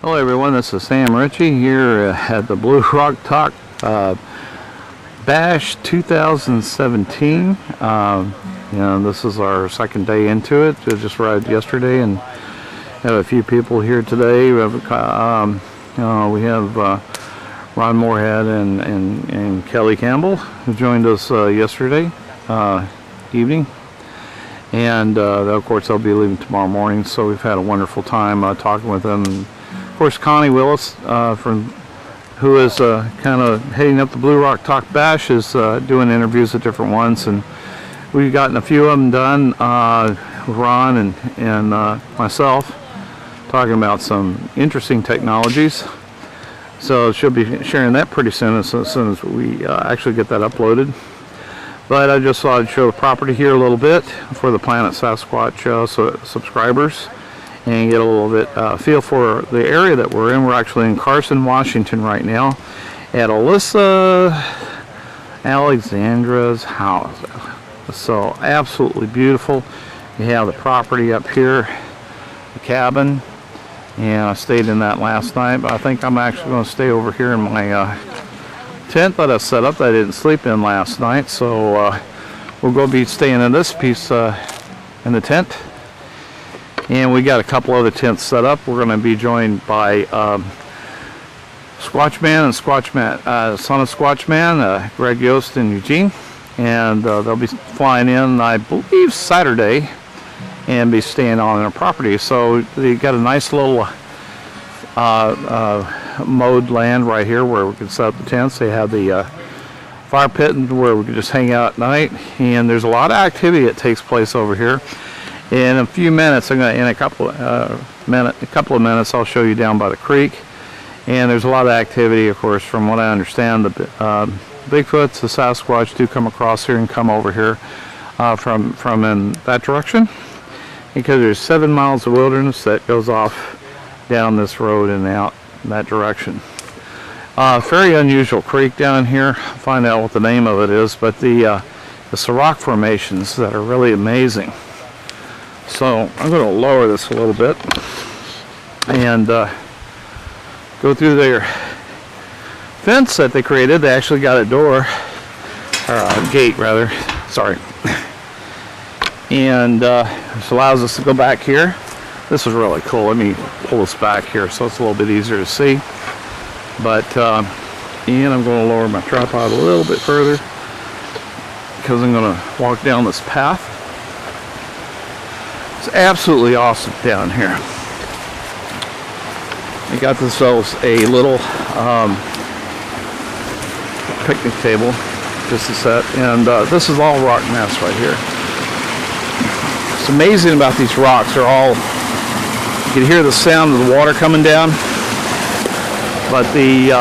Hello everyone, this is Sam Ritchie here at the Blue Rock Talk Bash 2017. This is our second day into it. I just arrived yesterday and have a few people here today. We have, Ron Moorhead and Kelly Campbell who joined us yesterday evening. And of course they'll be leaving tomorrow morning, so we've had a wonderful time talking with them. Of course, Connie Willis, who is kind of heading up the Blue Rock Talk Bash, is doing interviews at different ones, and we've gotten a few of them done with Ron and myself, talking about some interesting technologies. So she'll be sharing that pretty soon, as soon as we actually get that uploaded. But I just thought I'd show the property here a little bit for the Planet Sasquatch subscribers, and get a little bit feel for the area that we're in. We're actually in Carson, Washington right now at Alyssa Alexandra's house. So absolutely beautiful. You have the property up here, the cabin, and I stayed in that last night, but I think I'm actually going to stay over here in my tent that I set up that I didn't sleep in last night. So we'll go be staying in this piece in the tent. And we got a couple other tents set up. We're going to be joined by Squatchman and son of Squatchman, Greg Yost and Eugene. And they'll be flying in, I believe, Saturday, and be staying on their property. So they got a nice little mowed land right here where we can set up the tents. They have the fire pit where we can just hang out at night. And there's a lot of activity that takes place over here. In a few minutes, in a couple of minutes, I'll show you down by the creek. And there's a lot of activity, of course, from what I understand. The Bigfoots, the Sasquatch do come across here and come over here from in that direction, because there's 7 miles of wilderness that goes off down this road and out in that direction. Very unusual creek down here. I'll find out what the name of it is, but the rock formations that are really amazing. So I'm going to lower this a little bit and go through their fence that they created. They actually got a door, or a gate rather, sorry. And this allows us to go back here. This is really cool. Let me pull this back here so it's a little bit easier to see. But, and I'm going to lower my tripod a little bit further because I'm going to walk down this path. It's absolutely awesome down here. They got themselves a little picnic table just to set, and this is all rock mass right here. What's amazing about these rocks are all, you can hear the sound of the water coming down, but the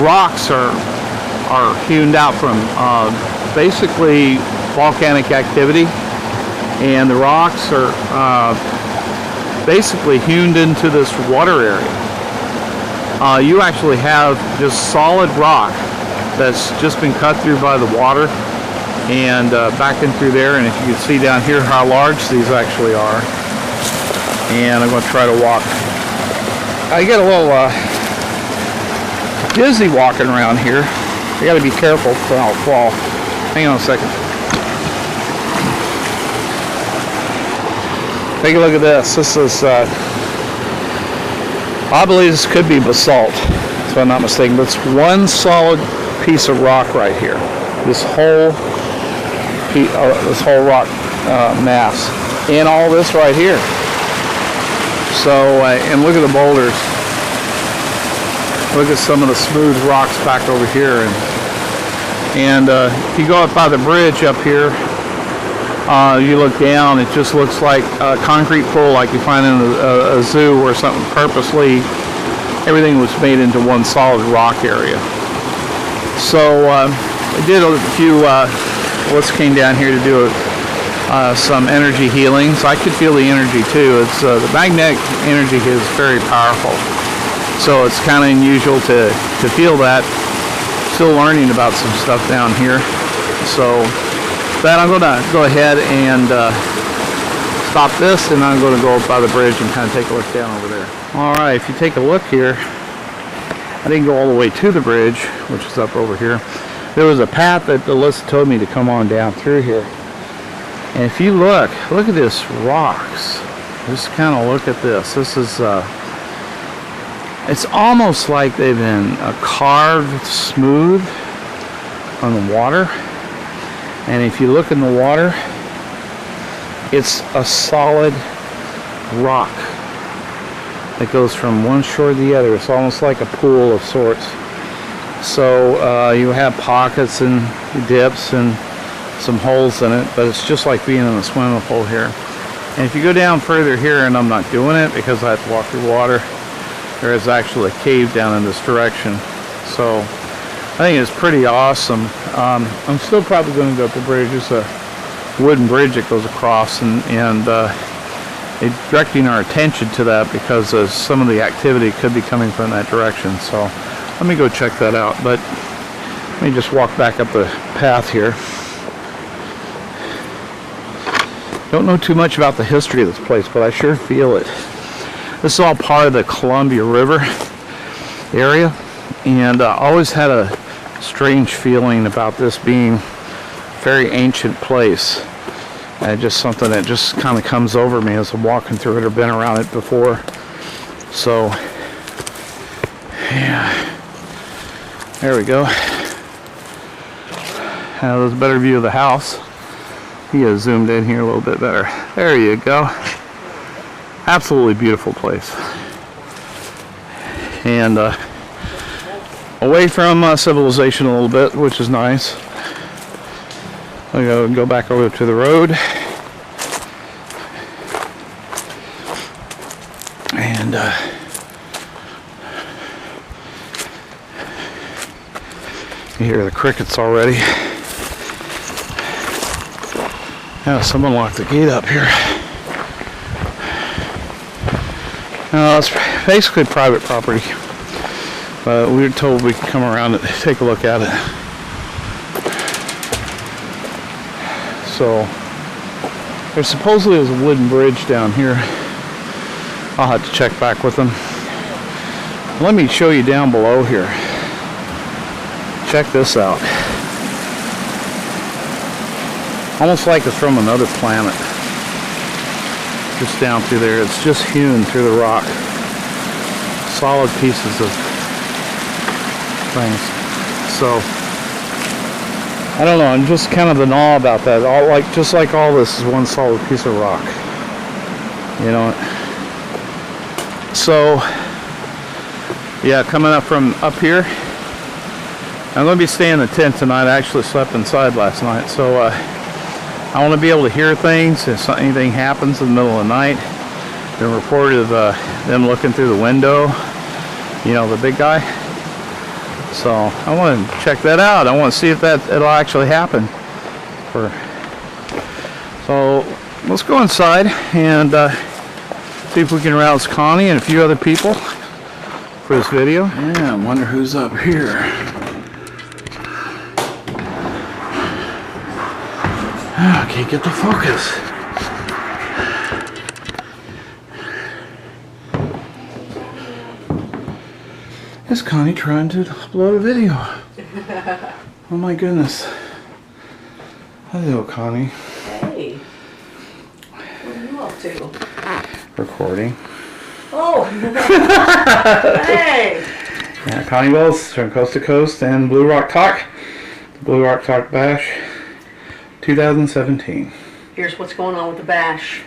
rocks are hewn out from basically volcanic activity. And the rocks are basically hewn into this water area. You actually have just solid rock that's just been cut through by the water and back in through there. And if you can see down here how large these actually are. And I'm going to try to walk. I get a little dizzy walking around here. I got to be careful so I don't fall. Hang on a second. Take a look at this. This is, I believe this could be basalt, if I'm not mistaken, but it's one solid piece of rock right here. This whole rock mass, and all this right here. So, and look at the boulders. Look at some of the smooth rocks back over here, and if you go up by the bridge up here. You look down, it just looks like a concrete pool like you find in a zoo where something purposely, everything was made into one solid rock area. So I did a few, Willis came down here to do some energy healing. So I could feel the energy too. It's the magnetic energy is very powerful. So it's kind of unusual to feel that. Still learning about some stuff down here. So but I'm going to go ahead and stop this, and I'm going to go up by the bridge and kind of take a look down over there. All right, if you take a look here, I didn't go all the way to the bridge, which is up over here. There was a path that Alyssa told me to come on down through here. And if you look at this rocks. Just kind of look at this. This is, it's almost like they've been carved smooth on the water. And if you look in the water, it's a solid rock that goes from one shore to the other. It's almost like a pool of sorts. So you have pockets and dips and some holes in it, but it's just like being in a swimming pool here. And if you go down further here, and I'm not doing it because I have to walk through water, there is actually a cave down in this direction. So I think it's pretty awesome. I'm still probably going to go up the bridge. It's a wooden bridge that goes across, and they're directing our attention to that because some of the activity could be coming from that direction. So let me go check that out. But let me just walk back up the path here. Don't know too much about the history of this place, but I sure feel it. This is all part of the Columbia River area, and I always had a strange feeling about this being a very ancient place. Just something that just kind of comes over me as I'm walking through it or been around it before. So, yeah. There we go. There's a better view of the house. He has zoomed in here a little bit better. There you go. Absolutely beautiful place. And away from civilization a little bit, which is nice. I'll go back over to the road. And you hear the crickets already. Yeah, someone locked the gate up here. No, it's basically private property. But we were told we could come around and take a look at it. So, there supposedly is a wooden bridge down here. I'll have to check back with them. Let me show you down below here. Check this out. Almost like it's from another planet. Just down through there. It's just hewn through the rock. Solid pieces of things. So, I don't know. I'm just kind of in awe about that. Just like all this is one solid piece of rock. You know. So, yeah, coming up from up here. I'm going to be staying in the tent tonight. I actually slept inside last night. So, I want to be able to hear things if anything happens in the middle of the night. Been reported of them looking through the window, you know, the big guy. So I want to check that out. I want to see if it'll actually happen. So let's go inside and see if we can rouse Connie and a few other people for this video. Yeah, I wonder who's up here. I can't get the focus. Is Connie trying to upload a video? Oh my goodness. Hello, Connie. Hey. What are you up to? Recording. Oh! Hey! Yeah, Connie Willis from Coast to Coast and Blue Rock Talk. The Blue Rock Talk Bash 2017. Here's what's going on with the bash.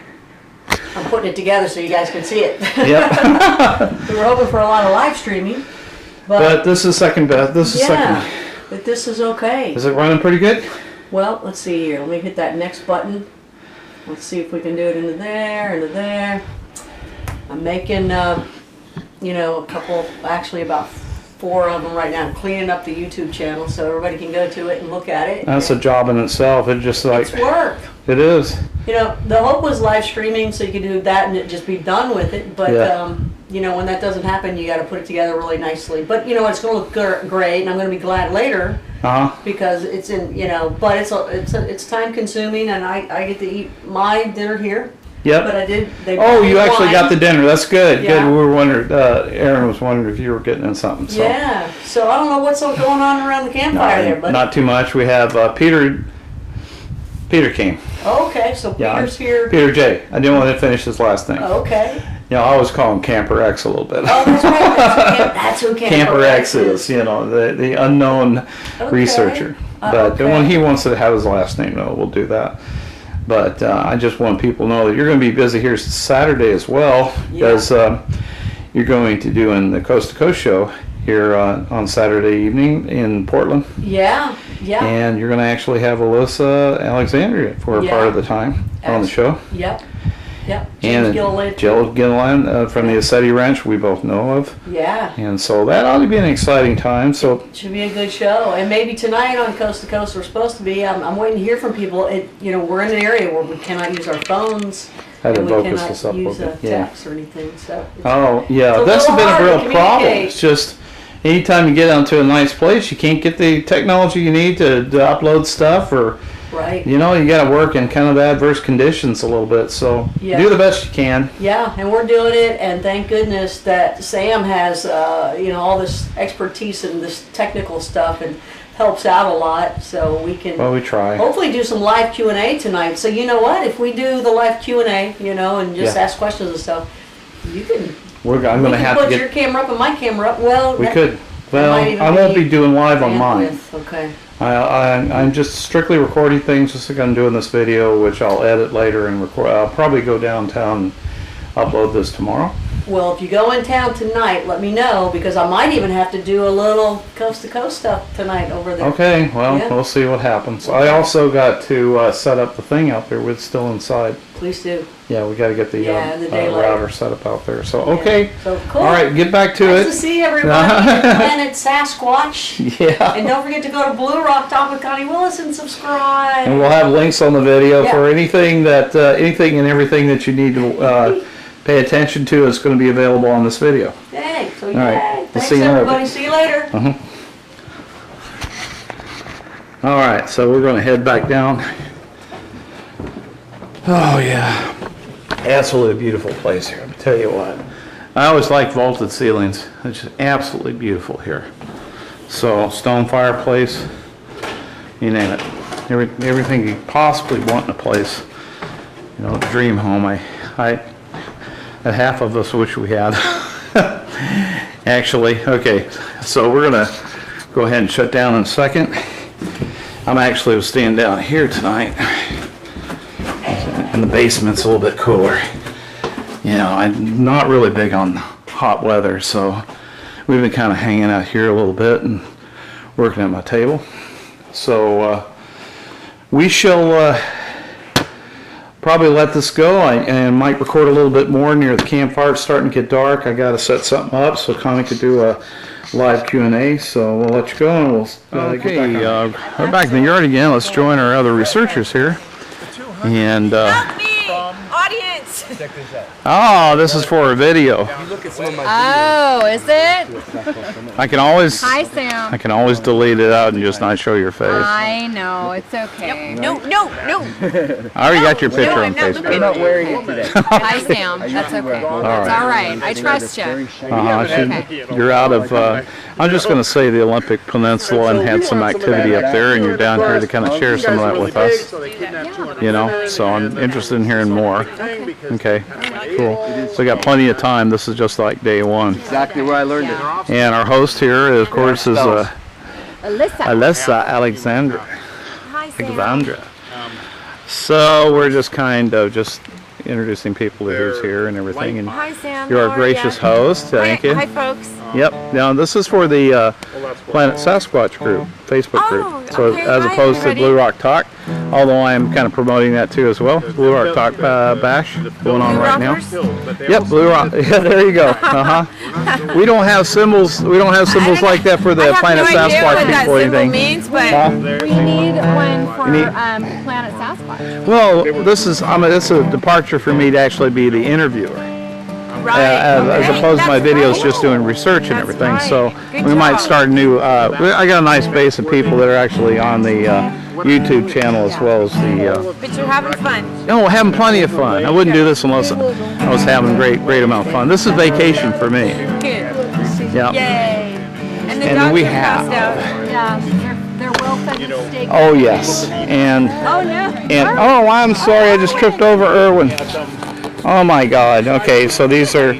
I'm putting it together so you guys can see it. Yep. We were hoping for a lot of live streaming. But this is second best. This is second. But this is okay. Is it running pretty good? Well, let's see here. Let me hit that next button. Let's see if we can do it into there. I'm making, you know, a couple, actually about 4 of them right now. I'm cleaning up the YouTube channel so everybody can go to it and look at it. That's a job in itself. It's just like... It's work. It is. You know, the hope was live streaming so you could do that and it just be done with it. But, you know, when that doesn't happen, you got to put it together really nicely. But, you know, it's going to look great, and I'm going to be glad later because it's in, you know, but it's time consuming, and I get to eat my dinner here. Yep. But I did. They Oh, you actually wine. got the dinner. That's good. Yeah. Good. We were wondering. Aaron was wondering if you were getting in something. So. Yeah. So I don't know what's all going on around the campfire there, but Not too much. We have Peter. Peter came. okay. So Yeah, Peter's here. Peter J. I didn't want to finish his last name. Okay. You know, I always call him Camper X a little bit. Oh, that's right. That's who Camper X is, you know, the unknown researcher. But okay. when he wants to have his last name, no, we'll do that. But I just want people to know that you're going to be busy here Saturday as well, because you're going to do in the Coast to Coast show here on Saturday evening in Portland. Yeah. Yeah. And you're going to actually have Alyssa Alexandria for a part of the time on the show. Yep. Yep. And Jill Gilliland from the Assetti Ranch, we both know of. Yeah. And so that ought to be an exciting time. So it should be a good show. And maybe tonight on Coast to Coast we're supposed to be. I'm waiting to hear from people. You know, we're in an area where we cannot use our phones. And we cannot use a text or anything. So. Oh yeah, that's been a real problem. It's just anytime you get onto a nice place, you can't get the technology you need to upload stuff, or you know, you got to work in kind of adverse conditions a little bit. So do the best you can. Yeah, and we're doing it, and thank goodness that Sam has you know, all this expertise in this technical stuff and helps out a lot, so we can we try. Hopefully do some live Q&A tonight. So you know what, if we do the live Q&A, you know, and just ask questions and stuff, you can I'm going to have to put your camera up and my camera up. Well, we could. Well, I won't be doing live on mine. Okay. I'm just strictly recording things, just like I'm doing this video, which I'll edit later and record. I'll probably go downtown and upload this tomorrow. Well, if you go in town tonight, let me know, because I might even have to do a little coast to coast stuff tonight over there. Okay, well, we'll see what happens. I also got to set up the thing out there. We're still inside. Please do. Yeah, we got to get the router set up out there. So, okay. So, cool. All right, get back to it. Nice to see everybody at Planet Sasquatch. Yeah. And don't forget to go to Blue Rock Talk with Connie Willis and subscribe. And we'll have links on the video for anything and everything that you need to pay attention to is going to be available on this video. Yay. So, all right. We'll thanks, see you everybody. See you later. All right, so we're going to head back down. Oh, yeah. Absolutely beautiful place here. I'll tell you what. I always like vaulted ceilings. It's just absolutely beautiful here. So, stone fireplace, you name it. Everything you possibly want in a place. You know, dream home. That half of us wish we had. Actually, okay, so we're going to go ahead and shut down in a second. I'm actually staying down here tonight. And the basement's a little bit cooler. You know, I'm not really big on hot weather, so we've been kind of hanging out here a little bit and working at my table. So we shall probably let this go. I might record a little bit more near the campfire. It's starting to get dark. I got to set something up so Connie could do a live Q&A. So we'll let you go, and we'll get back on. We're back in the yard again. Let's join our other researchers here. And help me, audience. Check this out. Oh, this is for a video. You look at some of my Oh, is it? I can always Hi, Sam. I can always delete it out and just not show your face. I know, it's okay. No. I already got your picture on Facebook. I'm not wearing it today. Hi, Sam. That's okay. That's all right. I trust you. You're out of, I'm just going to say the Olympic Peninsula and had some activity up there, and you're down here to kind of share some of that with us. You know, so I'm interested in hearing more. Okay, cool. So we got plenty of time. This is just like day one. Exactly where I learned it. And our host here, of course, is Alyssa Alexandra. Hi, Sam. Alexandra. So we're just kind of just introducing people to who's here and everything. And Hi, Sam. you're our gracious host. Thank you. Hi, folks. Yep. Now this is for the Planet Sasquatch group, Facebook group. So as opposed to Blue Rock Talk, although I am kind of promoting that too as well. Blue Rock Talk bash going on right now. Yep, Blue Rock. Yeah, there you go. We don't have symbols. We don't have symbols like that for the Planet Sasquatch people or anything. Means, but we need one for Planet Sasquatch. Well, this is it's a departure for me to actually be the interviewer. as opposed to my videos just doing research and everything. So we might start a new. I got a nice base of people that are actually on the YouTube channel as well as the. But you're having fun. Oh, having plenty of fun. I wouldn't do this unless I was having great amount of fun. This is vacation for me. Good. Yeah. Yay. And the And dogs we are have. passed out. Yeah, they're well fed with steak. Oh yes, and Oh no. oh, I'm sorry, I just tripped over Irwin. Oh my God. Okay, so these are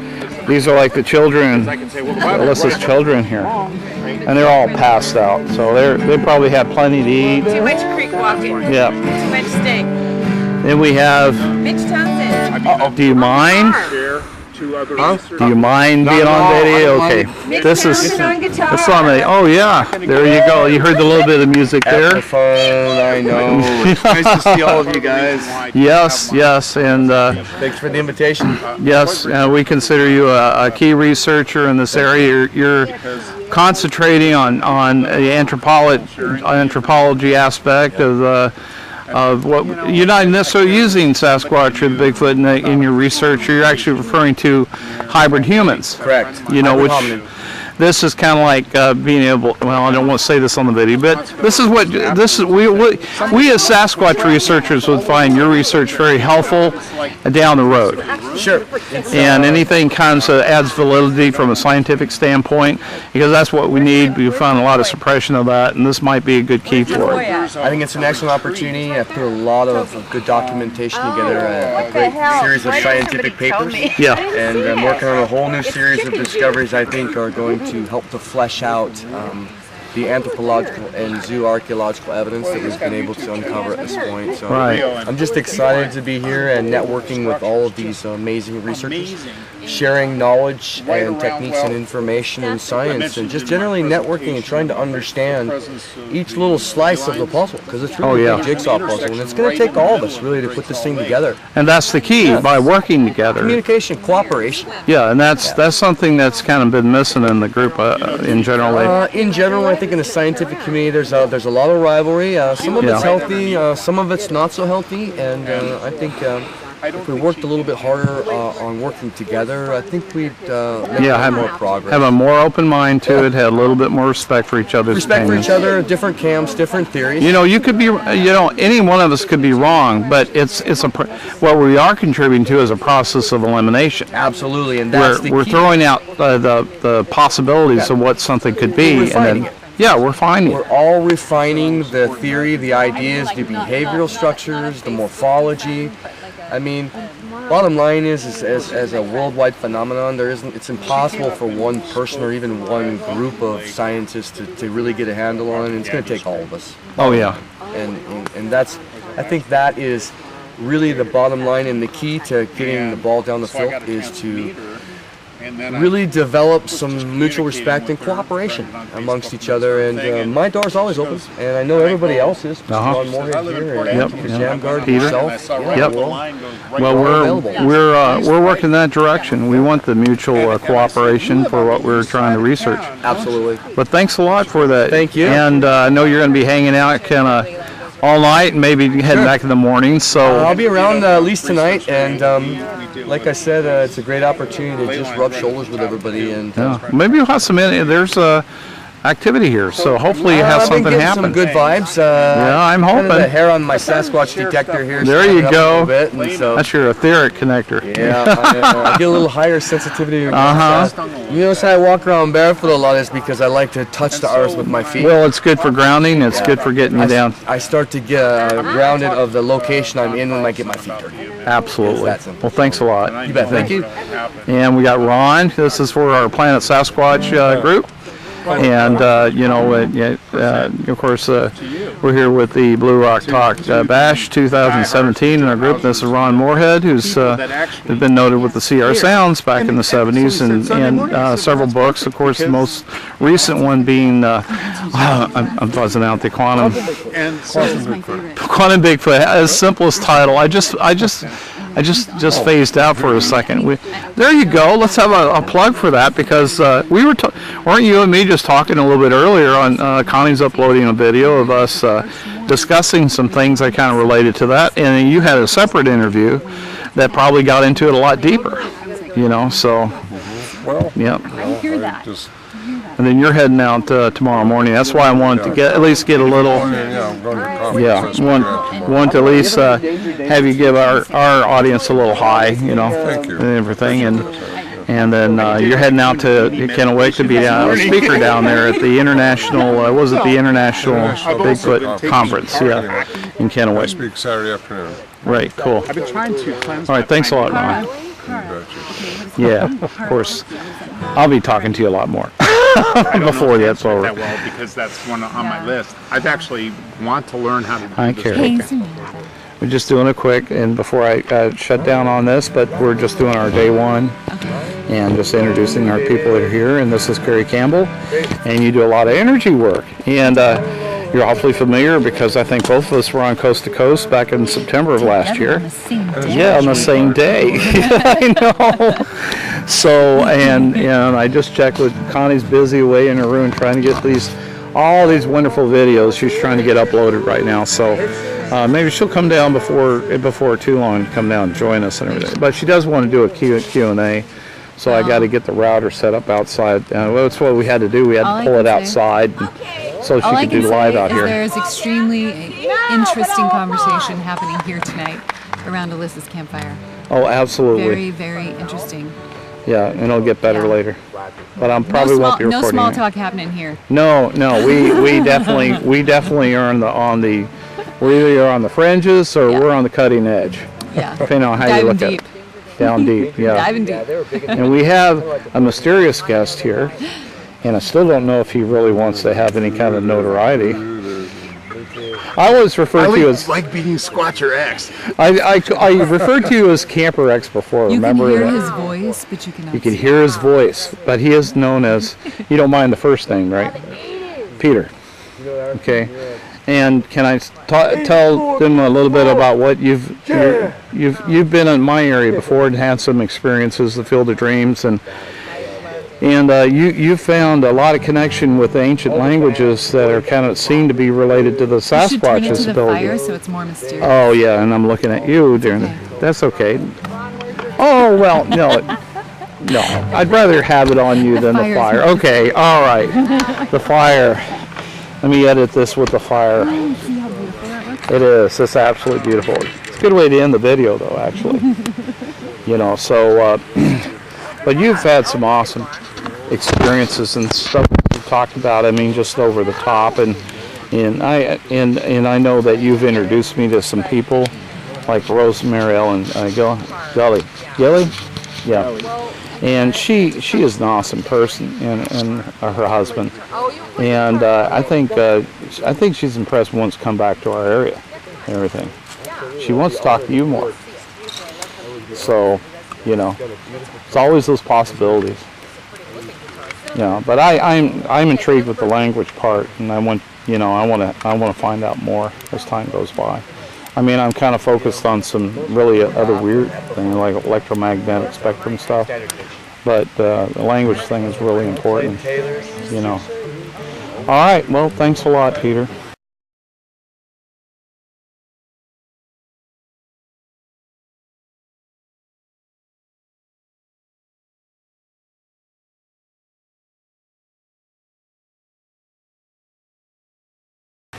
like the children, Alyssa's children here, and they're all passed out. So they probably have plenty to eat. Too much creek walking. Yeah. Too much steak. Then we have. Mitch Townsend. Do you mind? Huh? Do you mind being on video? Okay. This is. It's on the. Oh yeah. There you go. You heard the little bit of music there. Phone, I know. It's nice to see all of you guys. Yes, and Thanks for the invitation. yes, we consider you a key researcher in this area. You're concentrating on the anthropology aspect of what you're not necessarily using Sasquatch or the Bigfoot in your research. You're actually referring to hybrid humans. Correct. You know, Hybrid which hominin. this is kind of like being able. Well, I don't want to say this on the video, but this is we as Sasquatch researchers would find your research very helpful down the road. Sure. And anything kind of adds validity from a scientific standpoint, because that's what we need. We found a lot of suppression of that, and this might be a good key for it. I think it's an excellent opportunity. I put a lot of good documentation together, a great series of scientific papers. Yeah. And I'm working on a whole new series of discoveries I think are going to help to flesh out the anthropological and zooarchaeological evidence that we've been able to uncover at this point. So Right. I'm just excited to be here and networking with all of these amazing researchers, sharing knowledge and techniques and information and science, and just generally networking and trying to understand each little slice of the puzzle, because it's really a big jigsaw puzzle, and it's going to take all of us really to put this thing together. And that's the key, by working together. Communication, cooperation. Yeah, and that's something that's kind of been missing in the group in general. In general, I think in the scientific community, there's a lot of rivalry. Some of it's healthy, some of it's not so healthy, and I think if we worked a little bit harder on working together, I think we'd make more progress. Have a more open mind to it. Have a little bit more respect for each other's Respect for opinions. each other, different camps, different theories. You know, you could be. You know, any one of us could be wrong, but what we are contributing to is a process of elimination. Absolutely, and that's We're throwing out the possibilities of what something could be, We're refining it. Yeah, we're finding it. We're all refining the theory, the ideas, the behavioral structures, the morphology. I mean, bottom line is as a worldwide phenomenon, it's impossible for one person or even one group of scientists to really get a handle on it, and it's going to take all of us. Oh yeah. And that's, I think that is really the bottom line, and the key to getting the ball down the field is to really develop some mutual respect and cooperation amongst each other. And my door's always open, and I know everybody else is. Ron Moorhead here, and Peter Jamgard, Peter. yourself. Yep. Well, we're working that direction. We want the mutual cooperation for what we're trying to research. Absolutely. But thanks a lot for that. Thank you. And I know you're going to be hanging out kind of all night and maybe heading back in the morning. So I'll be around at least tonight, and like I said, it's a great opportunity to just rub shoulders with everybody. And maybe you'll have some. There's activity here, so hopefully you have something happen. Some good vibes. Yeah, I'm hoping. The hair on my Sasquatch detector here. There you go. Bit, and so, that's your etheric connector. Yeah, I get a little higher sensitivity. You notice I walk around barefoot a lot is because I like to touch the earth with my feet. Well, it's good for grounding. It's good for getting you down. I start to get grounded of the location I'm in when I get my feet dirty. Absolutely. Well, thanks a lot. You bet. Thank you. And we got Ron. This is for our Planet Sasquatch group. And, of course, we're here with the Blue Rock Talk Bash 2017 in our group. This is Ron Moorhead, who's been noted with the CR Sounds back in the 70s and several books. Of course, the most recent one being, I'm buzzing out, the Quantum Bigfoot. As simplest title. I just phased out for a second. There you go. Let's have a plug for that, because weren't you and me just talking a little bit earlier on Connie's uploading a video of us discussing some things that kind of related to that, and you had a separate interview that probably got into it a lot deeper. You know, so Well, yeah. I hear that. just, And then you're heading out tomorrow morning. That's why I wanted to get at least get a little. yeah, I'm going to the conference. Yeah, That's what we're at tomorrow. want to at least have you give our audience a little hi, you know, Thank you. and everything, and then you're heading out to Kennewick to be a speaker down there at the international. Was it the international Bigfoot conference? Yeah, in I Kennewick. speak Saturday afternoon. Right, cool. I've been trying to cleanse. All right, thanks a lot, Ron. Yeah, of course. I'll be talking to you a lot more before that's over. That well, because that's one on my list. I've actually want to learn how to do I this. care. We're just doing a quick, and before I shut down on this, but we're just doing our day one and just introducing our people that are here. And this is Kerry Campbell, and you do a lot of energy work. And you're awfully familiar because I think both of us were on Coast to Coast back in September of last year. Yeah, on the same day. I know. So, and I just checked with Connie's busy away in her room trying to get all these wonderful videos she's trying to get uploaded right now. So maybe she'll come down before too long, come down and join us and everything. But she does want to do a Q&A. So I got to get the router set up outside. Well, that's what we had to do. We had to pull it outside so she could do live out here. There's extremely interesting conversation happening here tonight around Alyssa's campfire. Oh, absolutely. Very, very interesting. Yeah, and it'll get better later. But I'm probably won't be recording. No small it. talk happening here. No, we definitely are we're either on the fringes or we're on the cutting edge. Yeah. Depending on how you look at it. Down deep, yeah. Diving deep. And we have a mysterious guest here, and I still don't know if he really wants to have any kind of notoriety. I always refer to you as like being Squatcher X. I referred to you as Camper X before. You remember can hear that? his voice, but you cannot. You can see hear his voice, but he is known as. You don't mind the first name, right? Peter. Okay. And can I tell them a little bit about what you've been in my area before and had some experiences, the Field of Dreams, and you found a lot of connection with ancient languages that are kind of seem to be related to the You should turn it Sasquatch's to the ability. fire so it's more mysterious. Oh yeah, and I'm looking at you during it. That's okay. Oh well, no, I'd rather have it on you than the fire's fire. more Okay, all right, the fire. Let me edit this with the fire. See how beautiful that looks? It is. It's absolutely beautiful. It's a good way to end the video, though, actually. So, but you've had some awesome experiences and stuff you've talked about. I mean, just over the top, and I know that you've introduced me to some people like Rosemary Ellen Gully, yeah. And she is an awesome person, and her husband. And I think she's impressed once come back to our area and everything. She wants to talk to you more. So, it's always those possibilities. But I'm intrigued with the language part, and I want to find out more as time goes by. I mean, I'm kind of focused on some really other weird things like electromagnetic spectrum stuff, but the language thing is really important. All right, well, thanks a lot, Peter.